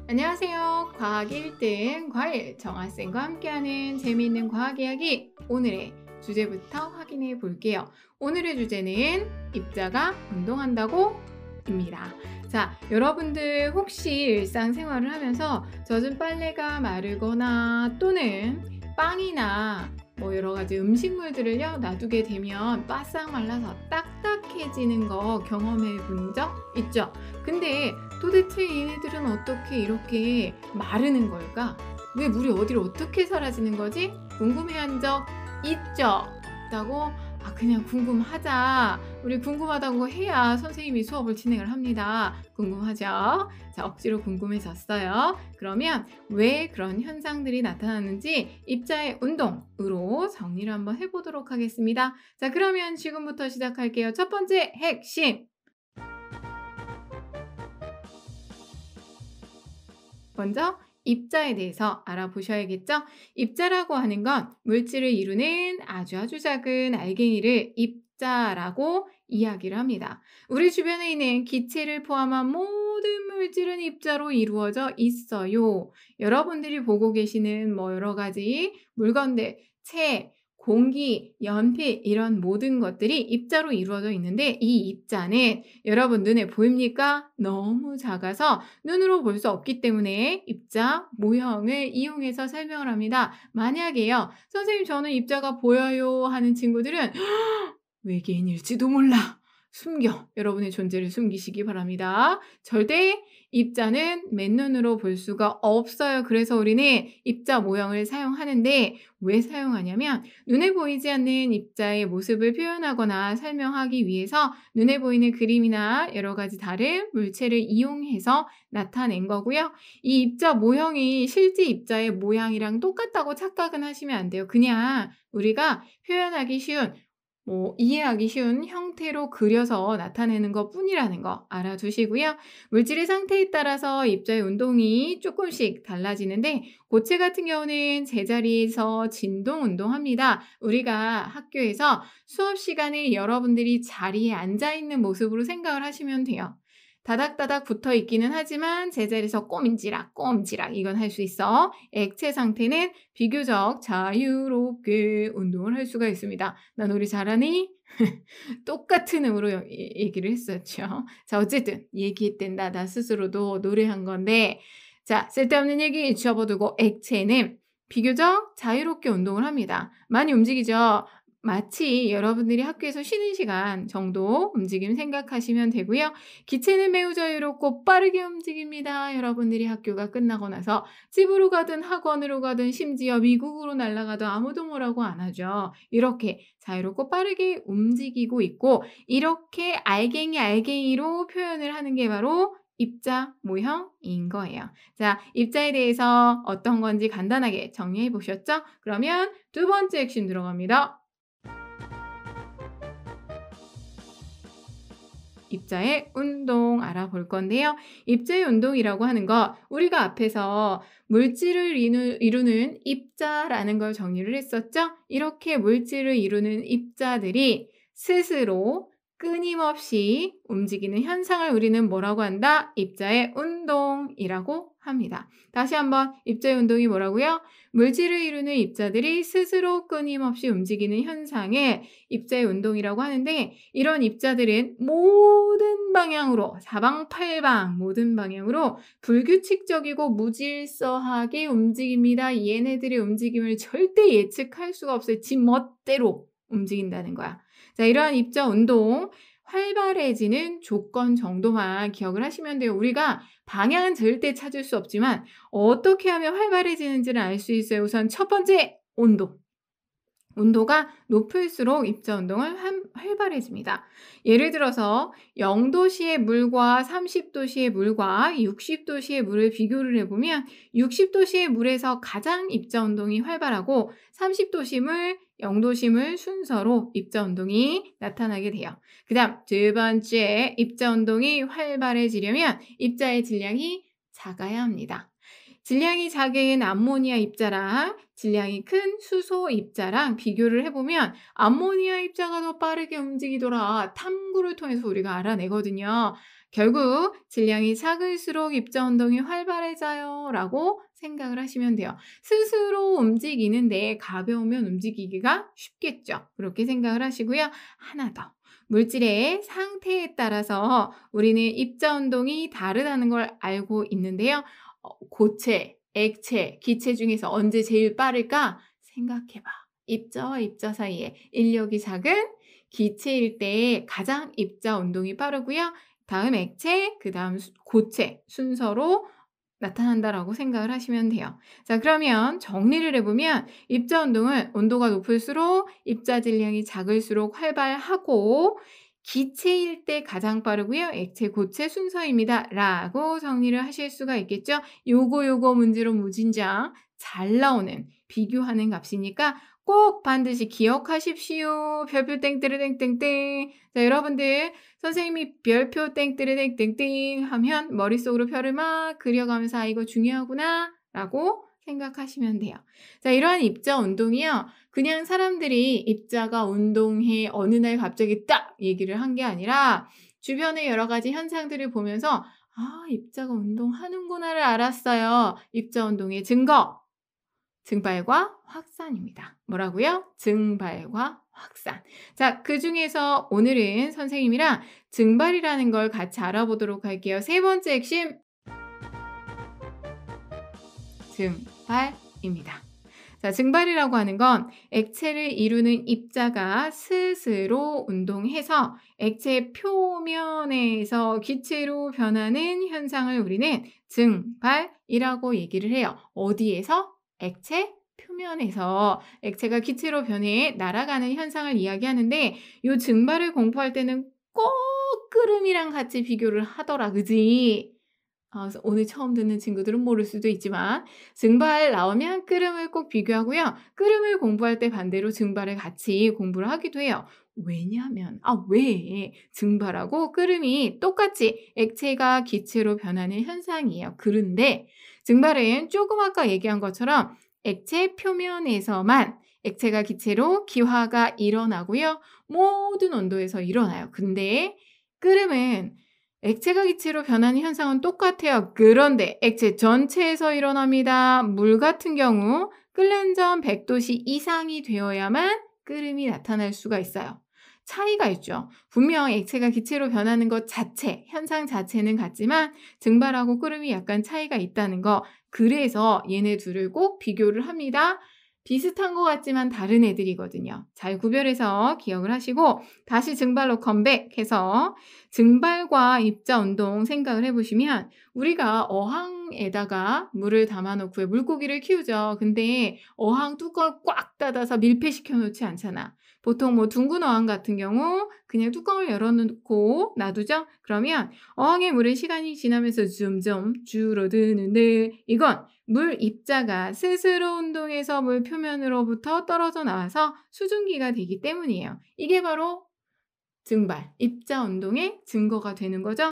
안녕하세요. 과학 1등 과일 정아쌤과 함께하는 재미있는 과학 이야기 오늘의 주제부터 확인해 볼게요. 오늘의 주제는 입자가 운동한다고 입니다. 자, 여러분들 혹시 일상생활을 하면서 젖은 빨래가 마르거나 또는 빵이나 여러 가지 음식물들을요 놔두게 되면 바싹 말라서 딱딱해지는 거 경험해 본 적 있죠? 근데 도대체 얘네들은 어떻게 이렇게 마르는 걸까? 왜 물이 어디로 어떻게 사라지는 거지? 궁금해한 적 있죠? 있다고? 그냥 궁금하자. 우리 궁금하다고 해야 선생님이 수업을 진행을 합니다. 궁금하죠? 자, 억지로 궁금해졌어요. 그러면 왜 그런 현상들이 나타나는지 입자의 운동으로 정리를 한번 해보도록 하겠습니다. 자, 그러면 지금부터 시작할게요. 첫 번째 핵심. 먼저 입자에 대해서 알아보셔야겠죠? 입자라고 하는 건 물질을 이루는 아주 작은 알갱이를 입자라고 이야기를 합니다. 우리 주변에 있는 기체를 포함한 모든 물질은 입자로 이루어져 있어요. 여러분들이 보고 계시는 여러 가지 물건들, 책, 공기, 연필 이런 모든 것들이 입자로 이루어져 있는데 이 입자는 여러분 눈에 보입니까? 너무 작아서 눈으로 볼 수 없기 때문에 입자 모형을 이용해서 설명을 합니다. 만약에요, 선생님 저는 입자가 보여요 하는 친구들은 외계인일지도 몰라. 숨겨. 여러분의 존재를 숨기시기 바랍니다. 절대 입자는 맨눈으로 볼 수가 없어요. 그래서 우리는 입자 모형을 사용하는데 왜 사용하냐면 눈에 보이지 않는 입자의 모습을 표현하거나 설명하기 위해서 눈에 보이는 그림이나 여러 가지 다른 물체를 이용해서 나타낸 거고요. 이 입자 모형이 실제 입자의 모양이랑 똑같다고 착각은 하시면 안 돼요. 그냥 우리가 표현하기 쉬운 이해하기 쉬운 형태로 그려서 나타내는 것뿐이라는 거 알아두시고요. 물질의 상태에 따라서 입자의 운동이 조금씩 달라지는데 고체 같은 경우는 제자리에서 진동 운동합니다. 우리가 학교에서 수업 시간에 여러분들이 자리에 앉아 있는 모습으로 생각을 하시면 돼요. 다닥다닥 붙어 있기는 하지만 제자리에서 꼼지락 이건 할 수 있어. 액체 상태는 비교적 자유롭게 운동을 할 수가 있습니다. 나 놀이 잘하니? 똑같은 음으로 얘기를 했었죠. 자, 어쨌든 얘기했던 나 스스로도 노래한 건데, 자, 쓸데없는 얘기 접어두고 액체는 비교적 자유롭게 운동을 합니다. 많이 움직이죠. 마치 여러분들이 학교에서 쉬는 시간 정도 움직임 생각하시면 되고요. 기체는 매우 자유롭고 빠르게 움직입니다. 여러분들이 학교가 끝나고 나서 집으로 가든 학원으로 가든 심지어 미국으로 날아가도 아무도 뭐라고 안 하죠. 이렇게 자유롭고 빠르게 움직이고 있고 이렇게 알갱이로 표현을 하는 게 바로 입자 모형인 거예요. 자, 입자에 대해서 어떤 건지 간단하게 정리해 보셨죠? 그러면 두 번째 핵심 들어갑니다. 입자의 운동 알아볼 건데요. 입자의 운동이라고 하는 거 우리가 앞에서 물질을 이루는 입자라는 걸 정리를 했었죠. 이렇게 물질을 이루는 입자들이 스스로 끊임없이 움직이는 현상을 우리는 뭐라고 한다? 입자의 운동이라고 합니다. 다시 한번 입자의 운동이 뭐라고요? 물질을 이루는 입자들이 스스로 끊임없이 움직이는 현상을 입자의 운동이라고 하는데 이런 입자들은 모든 방향으로 사방팔방 모든 방향으로 불규칙적이고 무질서하게 움직입니다. 얘네들의 움직임을 절대 예측할 수가 없어요. 지 멋대로 움직인다는 거야. 자, 이러한 입자 운동 활발해지는 조건 정도만 기억을 하시면 돼요. 우리가 방향은 절대 찾을 수 없지만 어떻게 하면 활발해지는지를 알 수 있어요. 우선 첫 번째, 온도. 온도가 높을수록 입자 운동은 활발해집니다. 예를 들어서 0도씨의 물과 30도씨의 물과 60도씨의 물을 비교를 해보면 60도씨의 물에서 가장 입자 운동이 활발하고 30도씨 물, 0도씨 물 순서로 입자 운동이 나타나게 돼요. 그 다음 두 번째 입자 운동이 활발해지려면 입자의 질량이 작아야 합니다. 질량이 작은 암모니아 입자랑 질량이 큰 수소 입자랑 비교를 해보면 암모니아 입자가 더 빠르게 움직이더라. 탐구를 통해서 우리가 알아내거든요. 결국 질량이 작을수록 입자 운동이 활발해져요 라고 생각을 하시면 돼요. 스스로 움직이는데 가벼우면 움직이기가 쉽겠죠. 그렇게 생각을 하시고요. 하나 더. 물질의 상태에 따라서 우리는 입자 운동이 다르다는 걸 알고 있는데요. 고체, 액체, 기체 중에서 언제 제일 빠를까? 생각해 봐. 입자와 입자 사이에 인력이 작은 기체일 때 가장 입자 운동이 빠르고요. 다음 액체, 그다음 고체 순서로 나타난다라고 생각을 하시면 돼요. 자, 그러면 정리를 해보면 입자 운동은 온도가 높을수록 입자 질량이 작을수록 활발하고 기체일 때 가장 빠르고요. 액체, 고체 순서입니다. 라고 정리를 하실 수가 있겠죠. 요거 문제로 무진장 잘 나오는 비교하는 값이니까 꼭 반드시 기억하십시오. 별표 땡뜨르땡땡땡. 자, 여러분들 선생님이 별표 땡뜨르땡땡땡 하면 머릿속으로 별을 막 그려가면서 '아, 이거 중요하구나.' 라고 생각하시면 돼요. 자, 이러한 입자 운동이요. 그냥 사람들이 입자가 운동해 어느 날 갑자기 딱 얘기를 한 게 아니라 주변의 여러 가지 현상들을 보면서 '아, 입자가 운동하는구나.'를 알았어요. 입자 운동의 증거. 증발과 확산입니다. 뭐라고요? 증발과 확산. 자, 그중에서 오늘은 선생님이랑 증발이라는 걸 같이 알아보도록 할게요. 세 번째 핵심, 증발입니다. 자, 증발이라고 하는 건 액체를 이루는 입자가 스스로 운동해서 액체 표면에서 기체로 변하는 현상을 우리는 증발이라고 얘기를 해요. 어디에서? 액체 표면에서 액체가 기체로 변해 날아가는 현상을 이야기하는데 이 증발을 공부할 때는 꼭 끓음이랑 같이 비교를 하더라, 그지? 그래서 오늘 처음 듣는 친구들은 모를 수도 있지만 증발 나오면 끓음을 꼭 비교하고요. 끓음을 공부할 때 반대로 증발을 같이 공부를 하기도 해요. 왜냐하면 왜 증발하고 끓음이 똑같이 액체가 기체로 변하는 현상이에요. 그런데 증발은 조금 아까 얘기한 것처럼 액체 표면에서만 액체가 기체로 기화가 일어나고요. 모든 온도에서 일어나요. 근데 끓음은 액체가 기체로 변하는 현상은 똑같아요. 그런데 액체 전체에서 일어납니다. 물 같은 경우 끓는 전 100도씨 이상이 되어야만 끓음이 나타날 수가 있어요. 차이가 있죠. 분명 액체가 기체로 변하는 것 자체, 현상 자체는 같지만 증발하고 끓음이 약간 차이가 있다는 거. 그래서 얘네 둘을 꼭 비교를 합니다. 비슷한 것 같지만 다른 애들이거든요. 잘 구별해서 기억을 하시고 다시 증발로 컴백해서 증발과 입자 운동 생각을 해보시면 우리가 어항에다가 물을 담아놓고 물고기를 키우죠. 근데 어항 뚜껑을 꽉 닫아서 밀폐시켜 놓지 않잖아. 보통 뭐 둥근 어항 같은 경우 그냥 뚜껑을 열어놓고 놔두죠. 그러면 어항의 물은 시간이 지나면서 점점 줄어드는데 이건 물 입자가 스스로 운동해서 물 표면으로부터 떨어져 나와서 수증기가 되기 때문이에요. 이게 바로 증발, 입자 운동의 증거가 되는 거죠.